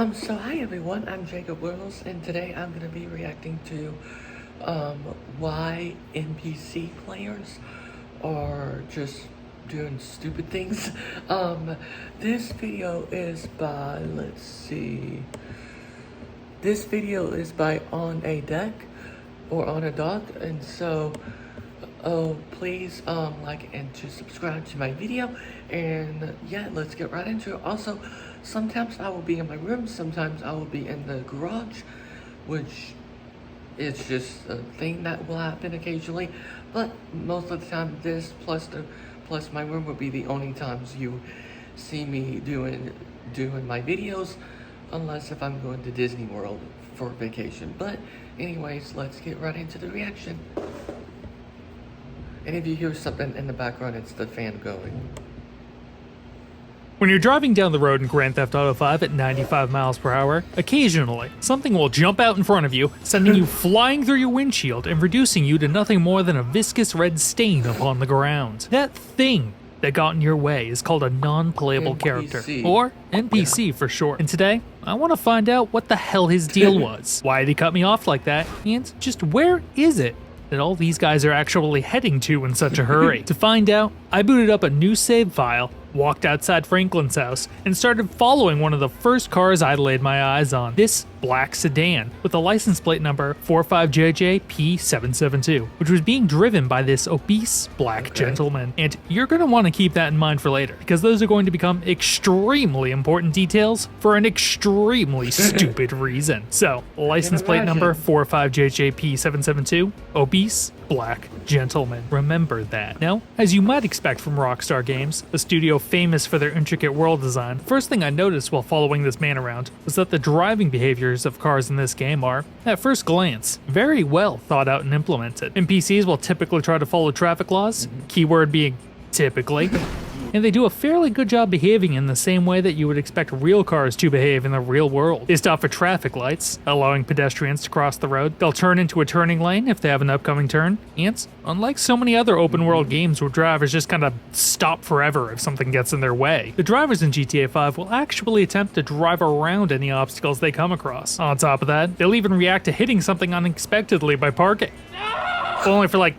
So hi everyone, I'm Jacob Wills, and today I'm going to be reacting to, why NPC players are just doing stupid things. This video is by, let's see, this video is by On a Deck, or On a Dock, and so, please, like and to subscribe to my video, and yeah, let's get right into it. Also, sometimes I will be in my room, sometimes I will be in the garage, which is just a thing that will happen occasionally, but most of the time this plus my room will be the only times you see me doing my videos, unless if I'm going to Disney World for vacation. But anyways, let's get right into the reaction. And if you hear something in the background, it's the fan going. When you're driving down the road in Grand Theft Auto 5 at 95 miles per hour, occasionally, something will jump out in front of you, sending you flying through your windshield and reducing you to nothing more than a viscous red stain upon the ground. That thing that got in your way is called a non-playable character, or NPC for short. And today, I want to find out what the hell his deal was, why did he cut me off like that, and just where is it that all these guys are actually heading to in such a hurry. To find out, I booted up a new save file, walked outside Franklin's house, and started following one of the first cars I'd laid my eyes on. This black sedan with a license plate number 45JJP772, which was being driven by this obese black gentleman. And you're going to want to keep that in mind for later, because those are going to become extremely important details for an extremely stupid reason. So, license plate number 45JJP772, obese black gentleman. Remember that. Now, as you might expect from Rockstar Games, a studio famous for their intricate world design, the first thing I noticed while following this man around was that the driving behaviors of cars in this game are, at first glance, very well thought out and implemented. NPCs will typically try to follow traffic laws, keyword being typically, and they do a fairly good job behaving in the same way that you would expect real cars to behave in the real world. They stop for traffic lights, allowing pedestrians to cross the road. They'll turn into a turning lane if they have an upcoming turn. And unlike so many other open world games where drivers just kind of stop forever if something gets in their way, the drivers in GTA 5 will actually attempt to drive around any obstacles they come across. On top of that, they'll even react to hitting something unexpectedly by parking. Only for like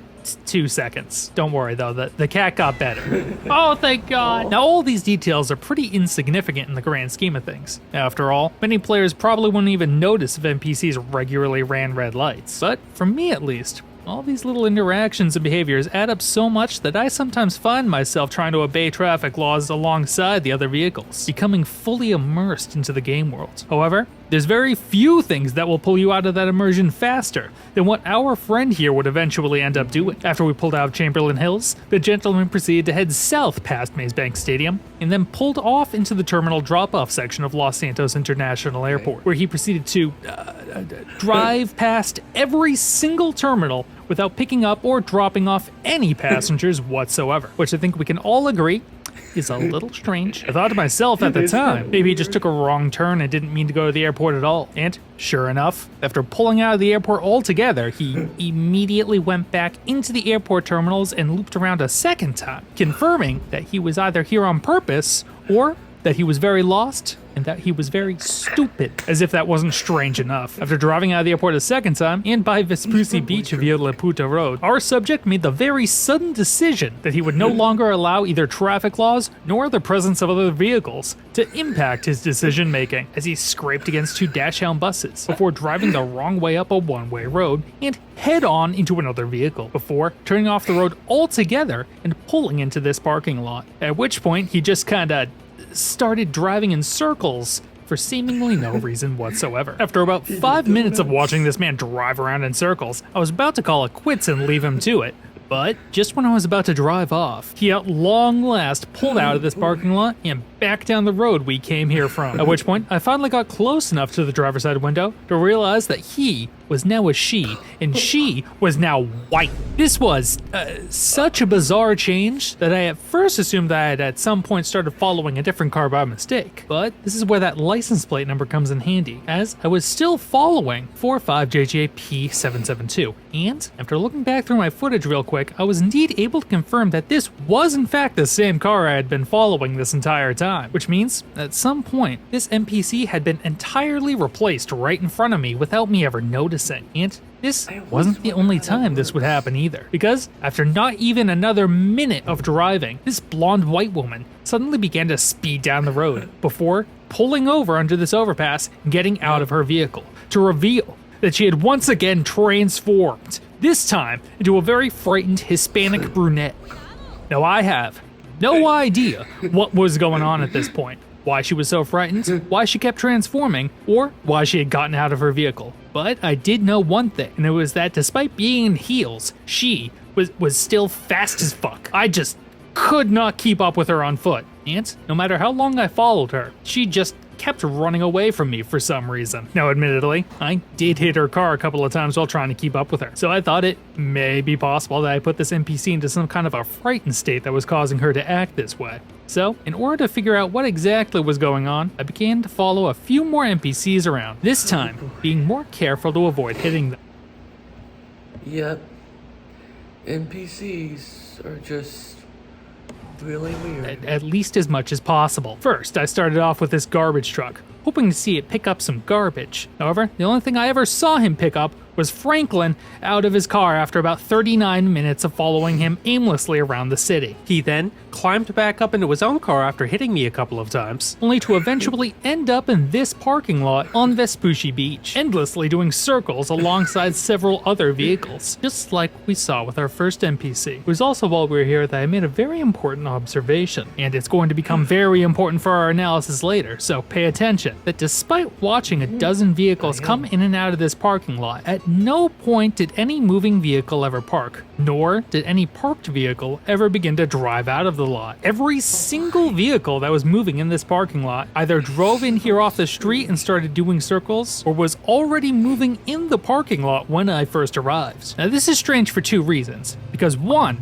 2 seconds. Don't worry though, the cat got better. Oh, thank God. Now all these details are pretty insignificant in the grand scheme of things. After all, many players probably wouldn't even notice if NPCs regularly ran red lights. But for me at least, all these little interactions and behaviors add up so much that I sometimes find myself trying to obey traffic laws alongside the other vehicles, becoming fully immersed into the game world. However, there's very few things that will pull you out of that immersion faster than what our friend here would eventually end up doing. After we pulled out of Chamberlain Hills, the gentleman proceeded to head south past Maze Bank Stadium and then pulled off into the terminal drop-off section of Los Santos International Airport, where he proceeded to drive past every single terminal without picking up or dropping off any passengers whatsoever, which I think we can all agree is a little strange. I thought to myself at the time, maybe he just took a wrong turn and didn't mean to go to the airport at all. And sure enough, after pulling out of the airport altogether, he immediately went back into the airport terminals and looped around a second time, confirming that he was either here on purpose or that he was very lost and that he was very stupid, as if that wasn't strange enough. After driving out of the airport a second time, and by Vespucci Beach via La Puta Road, our subject made the very sudden decision that he would no longer allow either traffic laws nor the presence of other vehicles to impact his decision-making, as he scraped against 2 dash-hound buses before driving the wrong way up a one-way road and head-on into another vehicle, before turning off the road altogether and pulling into this parking lot, at which point he just kinda started driving in circles for seemingly no reason whatsoever. After about 5 minutes of watching this man drive around in circles, I was about to call it quits and leave him to it. But just when I was about to drive off, he at long last pulled out of this parking lot and back down the road we came here from. At which point, I finally got close enough to the driver's side window to realize that he was now a she, and she was now white. This was such a bizarre change that I at first assumed that I had at some point started following a different car by mistake. But this is where that license plate number comes in handy, as I was still following 45JJP772. And after looking back through my footage real quick, I was indeed able to confirm that this was in fact the same car I had been following this entire time, which means at some point this NPC had been entirely replaced right in front of me without me ever noticing. And this wasn't the only time this would happen either, because after not even another minute of driving, this blonde white woman suddenly began to speed down the road before pulling over under this overpass and getting out of her vehicle to reveal that she had once again transformed, this time into a very frightened Hispanic brunette. Now I have no idea what was going on at this point, why she was so frightened, why she kept transforming, or why she had gotten out of her vehicle. But I did know one thing, and it was that despite being in heels, she was still fast as fuck. I just could not keep up with her on foot. And no matter how long I followed her, she just kept running away from me for some reason. Now, admittedly, I did hit her car a couple of times while trying to keep up with her, so I thought it may be possible that I put this NPC into some kind of a frightened state that was causing her to act this way. So, in order to figure out what exactly was going on, I began to follow a few more NPCs around, this time being more careful to avoid hitting them. Yep. NPCs are just really weird. At least as much as possible. First, I started off with this garbage truck, hoping to see it pick up some garbage. However, the only thing I ever saw him pick up was Franklin out of his car after about 39 minutes of following him aimlessly around the city. He then climbed back up into his own car after hitting me a couple of times. Only to eventually end up in this parking lot on Vespucci Beach, endlessly doing circles alongside several other vehicles, just like we saw with our first NPC. It was also while we were here that I made a very important observation, and it's going to become very important for our analysis later, so pay attention, that despite watching a dozen vehicles come in and out of this parking lot, at no point did any moving vehicle ever park, nor did any parked vehicle ever begin to drive out of the lot. Every single vehicle that was moving in this parking lot either drove in here off the street and started doing circles, or was already moving in the parking lot when I first arrived. Now this is strange for two reasons, because one,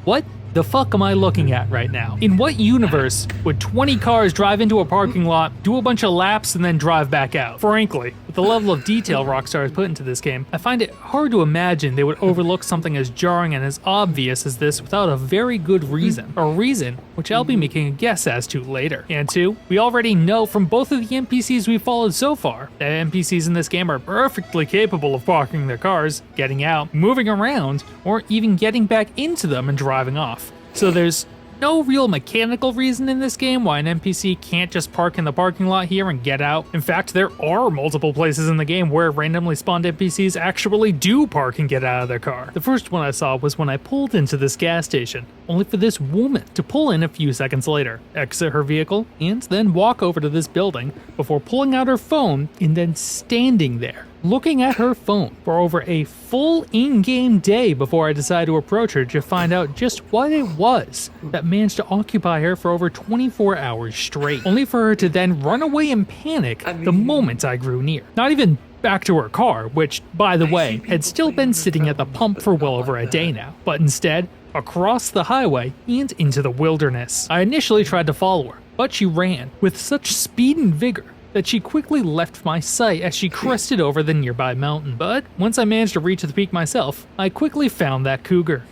what the fuck am I looking at right now? In what universe would 20 cars drive into a parking lot, do a bunch of laps, and then drive back out? Frankly, with the level of detail Rockstar has put into this game, I find it hard to imagine they would overlook something as jarring and as obvious as this without a very good reason. A reason which I'll be making a guess as to later. And two, we already know from both of the NPCs we've followed so far that NPCs in this game are perfectly capable of parking their cars, getting out, moving around, or even getting back into them and driving off. So there's no real mechanical reason in this game why an NPC can't just park in the parking lot here and get out. In fact, there are multiple places in the game where randomly spawned NPCs actually do park and get out of their car. The first one I saw was when I pulled into this gas station, only for this woman to pull in a few seconds later, exit her vehicle, and then walk over to this building before pulling out her phone and then standing there, looking at her phone for over a full in-game day before I decided to approach her to find out just what it was that managed to occupy her for over 24 hours straight, only for her to then run away in panic the moment I grew near. Not even back to her car, which, by the way, had still been sitting at the pump for well over a day now, but instead across the highway and into the wilderness. I initially tried to follow her, but she ran with such speed and vigor that she quickly left my sight as she crested over the nearby mountain. But once I managed to reach the peak myself, I quickly found that cougar.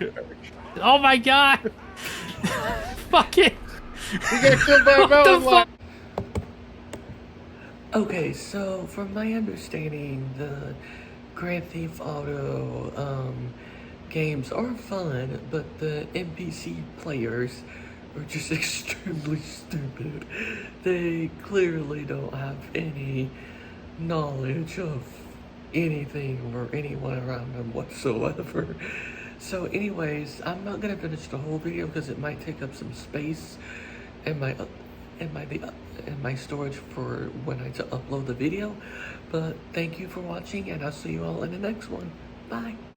Oh my god! Fuck it! We got killed by a mountain lion. Okay, so from my understanding, the Grand Theft Auto games are fun, but the NPC players are just extremely stupid. They clearly don't have any knowledge of anything or anyone around them whatsoever. So anyways, I'm not gonna finish the whole video because it might take up some space in my storage for when I upload the video. But thank you for watching, and I'll see you all in the next one. Bye.